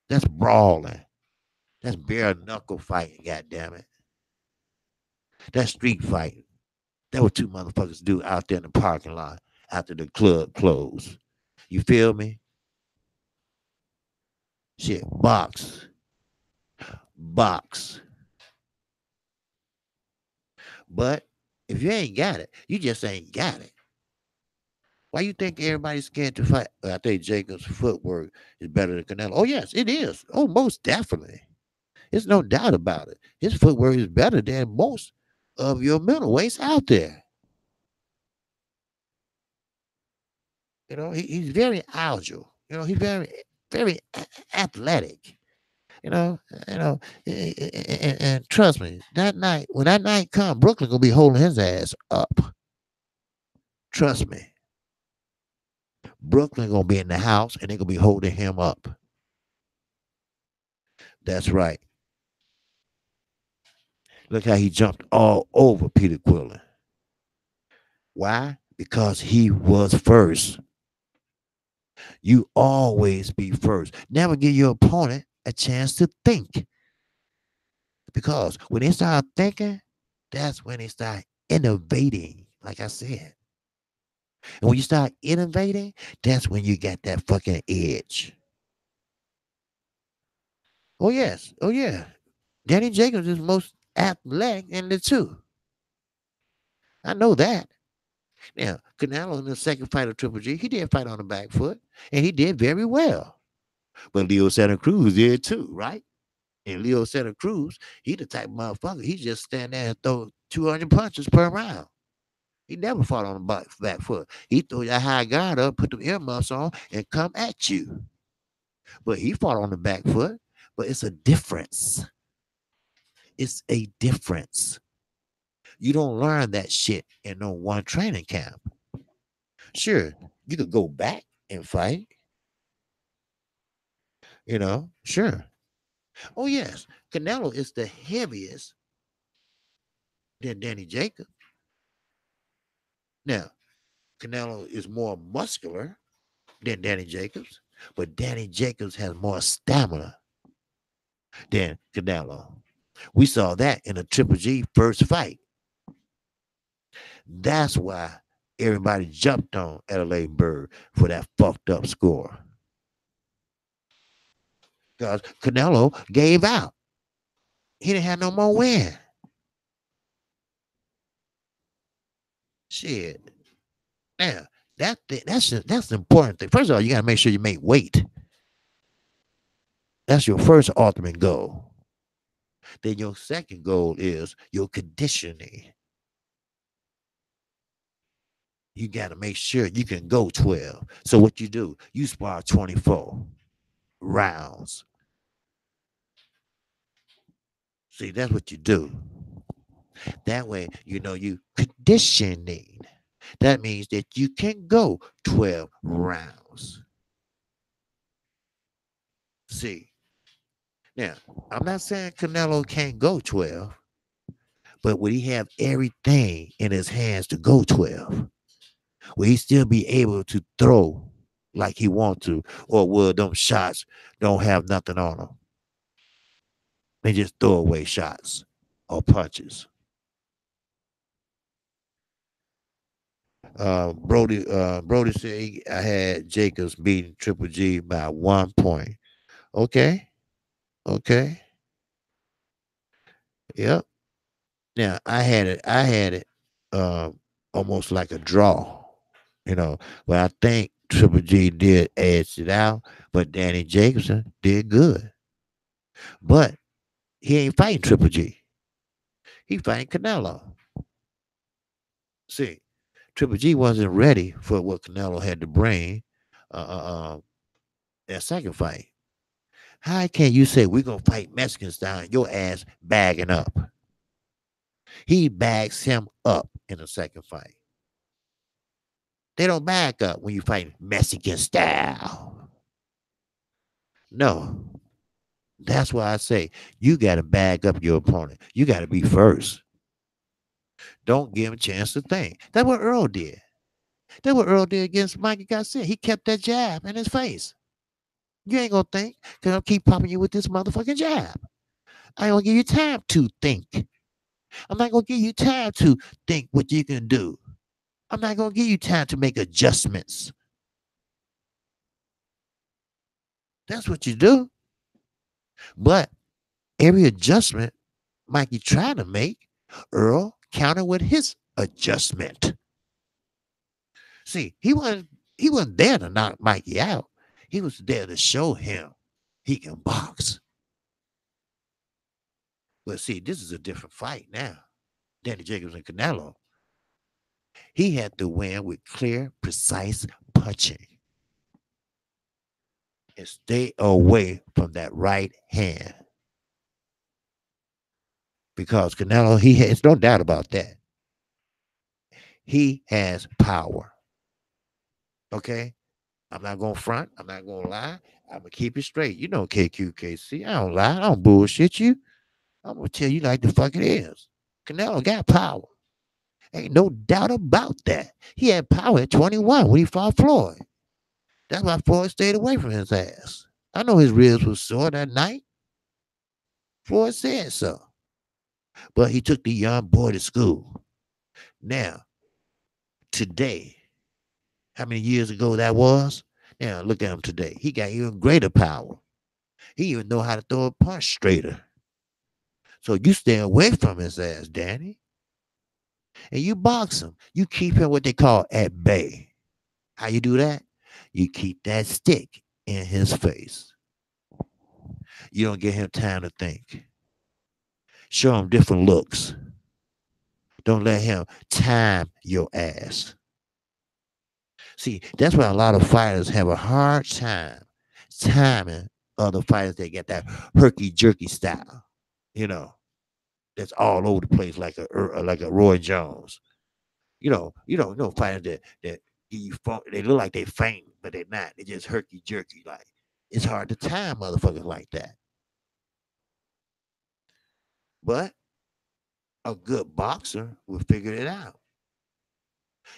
That's brawling. That's bare knuckle fighting, goddamn it. That's street fighting. That what two motherfuckers do out there in the parking lot after the club closed. You feel me? Shit, box. Box. But if you ain't got it, you just ain't got it. Why you think everybody's scared to fight? I think Jacob's footwork is better than Canelo. Oh yes, it is. Oh, most definitely. There's no doubt about it. His footwork is better than most of your middleweights out there. He's very agile. He's very athletic. You know, you know, and trust me, that night when that night come, Brooklyn gonna be holding his ass up. Trust me, Brooklyn gonna be in the house and they gonna be holding him up. That's right. Look how he jumped all over Peter Quillen. Why? Because he was first. You always be first. Never give your opponent a chance to think. Because when they start thinking, that's when they start innovating, like I said. And when you start innovating, that's when you get that fucking edge. Oh, yes. Oh, yeah. Danny Jacobs is most athletic in the two. I know that. Now, Canelo in the second fight of Triple G, he did fight on the back foot, and he did very well. But Leo Santa Cruz did too, right? And Leo Santa Cruz, he the type of motherfucker, he just stand there and throw 200 punches per round. He never fought on the back foot. He threw that high guard up, put the earmuffs on, and come at you. But he fought on the back foot. But it's a difference. It's a difference. You don't learn that shit in no one training camp. Sure, you could go back and fight. Sure. Oh yes, Canelo is the heaviest than Danny Jacobs. Now, Canelo is more muscular than Danny Jacobs, but Danny Jacobs has more stamina than Canelo. We saw that in the Triple G first fight. That's why everybody jumped on Adelaide Bird for that fucked up score. Because Canelo gave out. He didn't have no more win. Shit. Now, that's the important thing. First of all, you gotta make sure you make weight. That's your first ultimate goal. Then your second goal is your conditioning. You got to make sure you can go 12. So what you do, you spar 24 rounds. See, that's what you do. That way, you conditioning. That means that you can go 12 rounds. See, now, I'm not saying Canelo can't go 12, but would he have everything in his hands to go 12? Will he still be able to throw like he want to, or will them shots don't have nothing on them? They just throw away shots or punches. Brody said I had Jacobs beating Triple G by 1 point. Okay, okay, yep. Now I had it almost like a draw, but I think Triple G did edge it out, but Danny Jacobson did good. But he ain't fighting Triple G. He fighting Canelo. See, Triple G wasn't ready for what Canelo had to bring that second fight. How can you say we're gonna fight Mexican style? Your ass bagging up. He bags him up in the second fight. They don't bag up when you fight Mexican style. No. That's why I say you gotta bag up your opponent. You gotta be first. Don't give him a chance to think. That's what Earl did. That's what Earl did against Mikey Garcia. He kept that jab in his face. You ain't gonna think, because I'll keep popping you with this motherfucking jab. I ain't gonna give you time to think. I'm not gonna give you time to think what you can do. I'm not gonna give you time to make adjustments. That's what you do. But every adjustment Mikey tried to make, Earl countered with his adjustment. See, he wasn't there to knock Mikey out. He was there to show him he can box. But see, this is a different fight now. Danny Jacobs and Canelo. He had to win with clear, precise punching and stay away from that right hand. Because Canelo, he has no doubt about that. He has power. Okay? I'm not gonna front. I'm not gonna lie. I'm gonna keep it straight. You know KQKC. I don't lie. I don't bullshit you. I'm gonna tell you like the fuck it is. Canelo got power. Ain't no doubt about that. He had power at 21 when he fought Floyd. That's why Floyd stayed away from his ass. I know his ribs was sore that night. Floyd said so. But he took the young boy to school. Now, today, how many years ago that was? Now, look at him today. He got even greater power. He even know how to throw a punch straighter. So you stay away from his ass, Danny. And you box him. You keep him what they call at bay. How you do that? You keep that stick in his face. You don't give him time to think. Show him different looks. Don't let him time your ass. See, that's why a lot of fighters have a hard time timing other fighters that get that herky jerky style. You know, that's all over the place like a Roy Jones. Fighters that they look like they faint, but they're not. They just herky jerky. Like it's hard to time motherfuckers like that. But a good boxer will figure it out.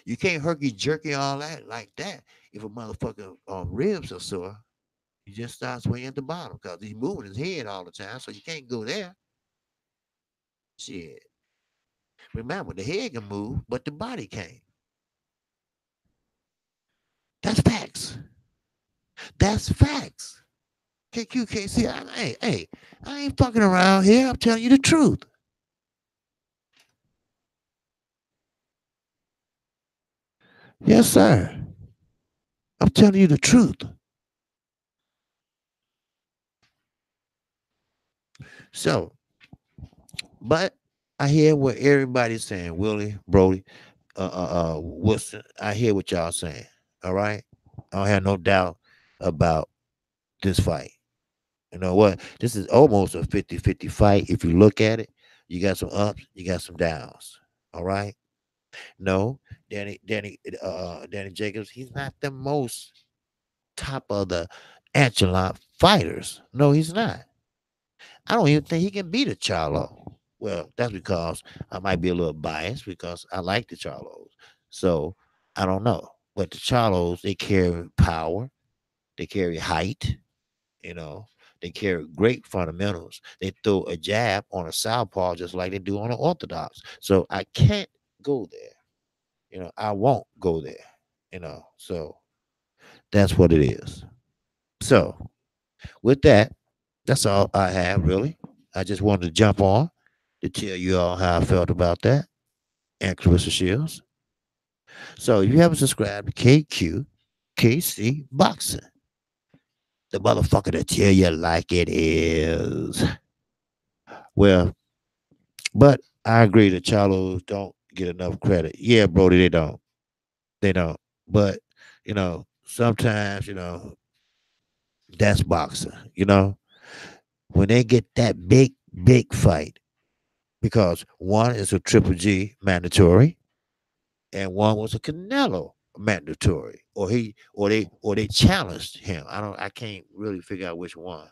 You can't herky jerky all that like that. If a motherfucker ribs are sore, you just start swinging at the bottom because he's moving his head all the time, so you can't go there. Shit. Remember, the head can move, but the body can't. That's facts. That's facts. KQKC, hey, I ain't fucking around here. I'm telling you the truth. Yes, sir. I'm telling you the truth. So, but I hear what everybody's saying, Willie, Brody, Wilson. I hear what y'all saying. All right. I don't have no doubt about this fight. You know what? This is almost a 50-50 fight. If you look at it, you got some ups, you got some downs. All right. No, Danny Jacobs, he's not the most top of the echelon fighters. No, he's not. I don't even think he can beat a Charlo. Well, that's because I might be a little biased because I like the Charlos. So I don't know. But the Charlos, they carry power, they carry height, you know, they carry great fundamentals. They throw a jab on a southpaw just like they do on an orthodox. So I can't go there. I won't go there. So that's what it is. So with that, that's all I have really. I just wanted to jump on to tell you all how I felt about that and Clarissa Shields. So if you haven't subscribed to KQKC Boxing, the motherfucker that tell you like it is. Well, but I agree that Charlos don't get enough credit. Yeah, Brody, they don't. They don't. But, sometimes, that's boxing, when they get that big, big fight, because one is a Triple G mandatory, and one was a Canelo mandatory, or they challenged him. I can't really figure out which one,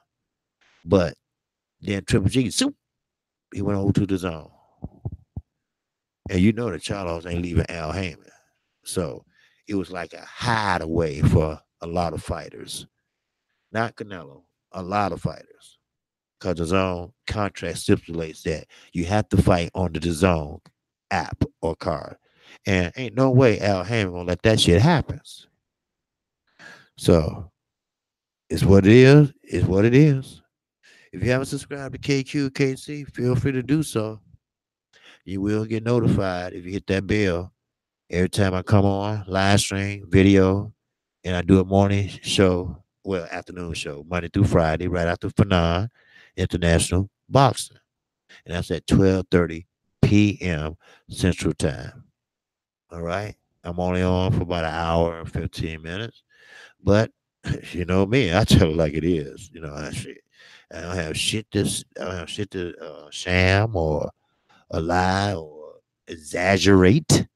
but then Triple G, soup, he went over to the zone, and the Charlos ain't leaving Al Heyman, so it was like a hideaway for a lot of fighters, not Canelo, a lot of fighters. Because the zone contract stipulates that you have to fight on the zone app or card. And ain't no way Al Heyman gonna let that shit happen. So it's what it is, it's what it is. If you haven't subscribed to KQKC, feel free to do so. You will get notified if you hit that bell Every time I come on, live stream, video, and I do a morning show, well, afternoon show, Monday through Friday, right after Fanon International Boxing. And that's at 12:30 p.m. Central Time. All right. I'm only on for about an hour and 15 minutes. But you know me, I tell it like it is. You know, I don't have shit to I don't have shit to sham or a lie or exaggerate.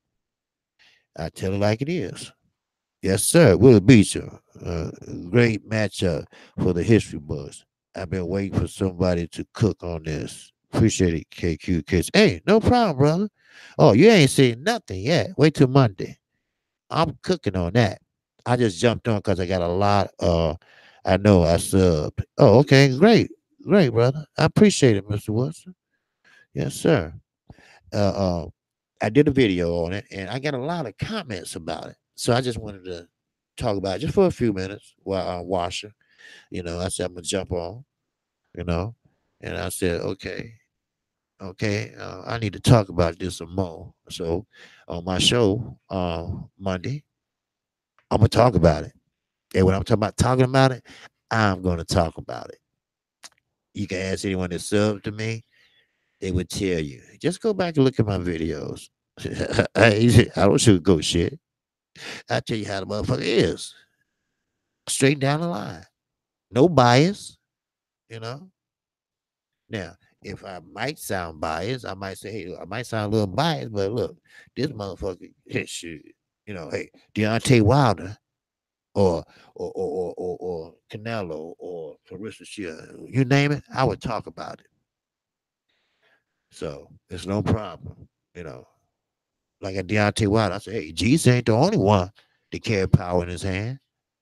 I tell it like it is. Yes, sir. Will Beecher. Great matchup for the history books. I've been waiting for somebody to cook on this. Appreciate it, KQKC. Hey, no problem, brother. Oh, you ain't seen nothing yet. Wait till Monday. I'm cooking on that. I just jumped on because I got a lot. I know I subbed. Oh, okay, great, great, brother. I appreciate it, Mr. Wilson. Yes, sir. Uh, uh, I did a video on it, and I got a lot of comments about it. So I just wanted to talk about it just for a few minutes while I'm washing. You know, I said I'm gonna jump on. You know, and I said, okay, okay, I need to talk about this some more. So on my show Monday, I'm gonna talk about it. And when I'm talking about talking about it, I'm gonna talk about it. You can ask anyone that subbed to me, they would tell you. Just go back and look at my videos. I don't sugarcoat shit. I tell you how the motherfucker is. Straight down the line. No bias, you know. Now, if I might sound biased, I might say, hey, I might sound a little biased, but look, this motherfucker, hey, shit, you know, hey, Deontay Wilder or Canelo or Clarissa Shield, you name it, I would talk about it. So it's no problem, you know. Like a Deontay Wilder, I say, hey, Jesus ain't the only one that carry power in his hand.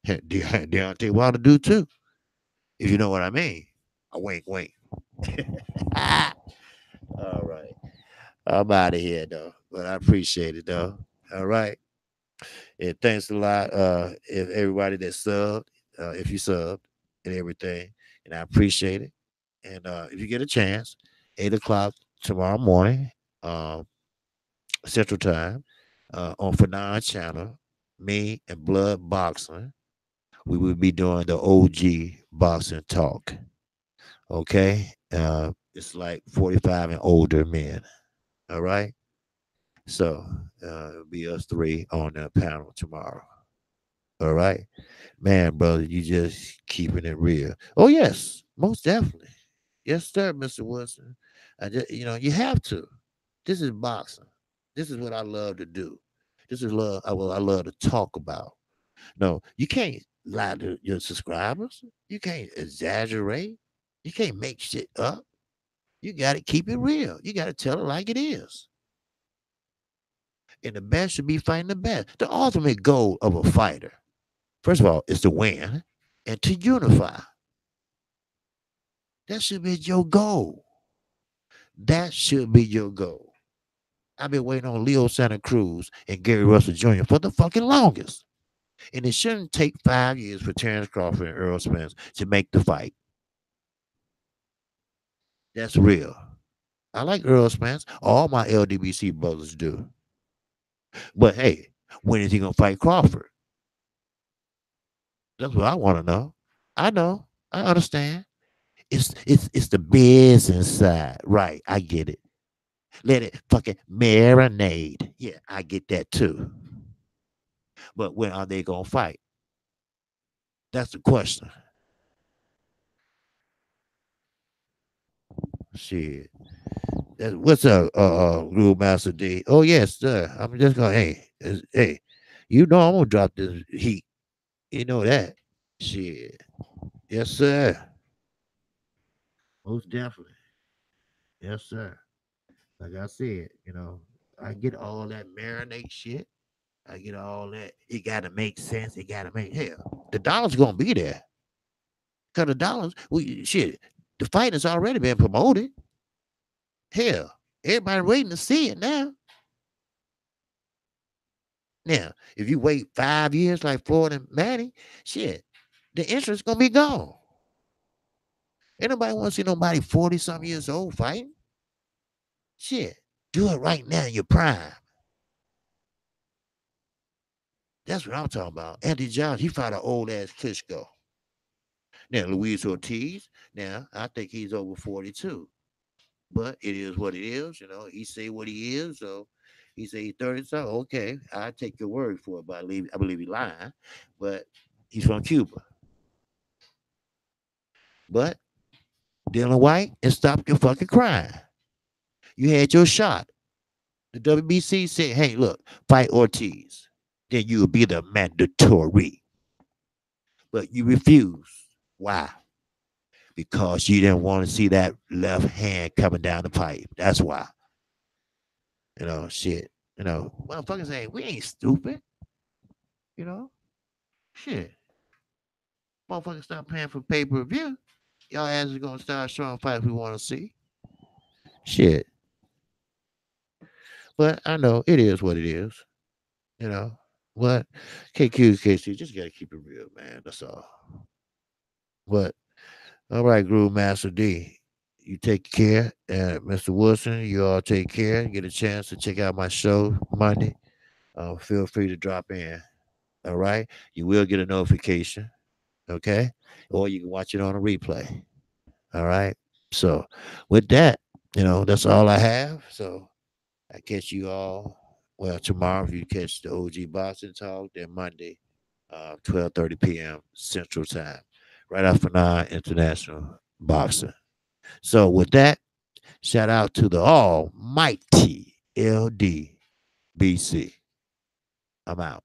Deontay Wilder do too, if you know what I mean. A wink, wink. All right. I'm out of here though, but I appreciate it though. All right. And thanks a lot. If everybody that subbed, if you subbed and everything, and I appreciate it. And if you get a chance, 8 o'clock tomorrow morning, um, Central Time, on Fanon channel, me and Blood Boxing, we will be doing the OG boxing talk. Okay. It's like 45 and older men. All right. So it'll be us three on the panel tomorrow. All right. Man, brother, you just keeping it real. Oh, yes, most definitely. Yes, sir, Mr. Wilson. I just, you know, you have to. This is boxing. This is what I love to do. This is love. I love to talk about. No, you can't lie to your subscribers. You can't exaggerate. You can't make shit up. You got to keep it real. You got to tell it like it is. And the best should be fighting the best. The ultimate goal of a fighter, first of all, is to win and to unify. That should be your goal. That should be your goal. I've been waiting on Leo Santa Cruz and Gary Russell Jr. for the fucking longest. And it shouldn't take 5 years for Terrence Crawford and Earl Spence to make the fight. That's real. I like Earl Spence. All my LDBC brothers do. But hey, when is he gonna fight Crawford? That's what I want to know. I know. I understand. It's the business side. Right. I get it. Let it fucking marinate. Yeah, I get that too. But when are they gonna fight? That's the question. Shit. What's up, Groove Master D? Oh yes, sir. I'm just gonna hey, you know I'm gonna drop this heat. You know that. Shit. Yes, sir. Most definitely. Yes, sir. Like I said, you know, I get all that marinate shit. I get all that. It gotta make sense. It gotta make hell. The dollar's gonna be there. Cause the dollars, we shit. The fight has already been promoted. Hell, everybody waiting to see it now. Now, if you wait 5 years like Floyd and Manny, shit, the interest gonna be gone. Ain't nobody want to see nobody 40 some years old fighting. Shit, do it right now in your prime. That's what I'm talking about. Anthony Johnson, he fought an old ass Klitschko. Now Luis Ortiz, now I think he's over 42. But it is what it is, He say what he is, so he say he's 30 something. Okay, I take your word for it, but I believe he lying. But he's from Cuba. But Dylan White, and stop your fucking crying. You had your shot. The WBC said, hey, look, fight Ortiz. Then you will be the mandatory. But you refused. Why? Because you didn't want to see that left hand coming down the pipe. That's why. Shit. Motherfuckers ain't, we ain't stupid. You know? Shit. Motherfuckers stop paying for pay per view. Y'all asses gonna start showing fights we want to see. Shit. But I know it is what it is. You know? What? KQKC, just gotta keep it real, man. That's all. But all right, Groove Master D. You take care. And Mr. Wilson, you all take care. Get a chance to check out my show Monday. Feel free to drop in. All right. You will get a notification. Okay. Or you can watch it on a replay. All right. So with that, that's all I have. So I catch you all. Well, tomorrow if you catch the OG Boxing Talk, then Monday, 12:30 p.m. Central Time, right after 9 International Boxing. So with that, shout out to the almighty LDBC. I'm out.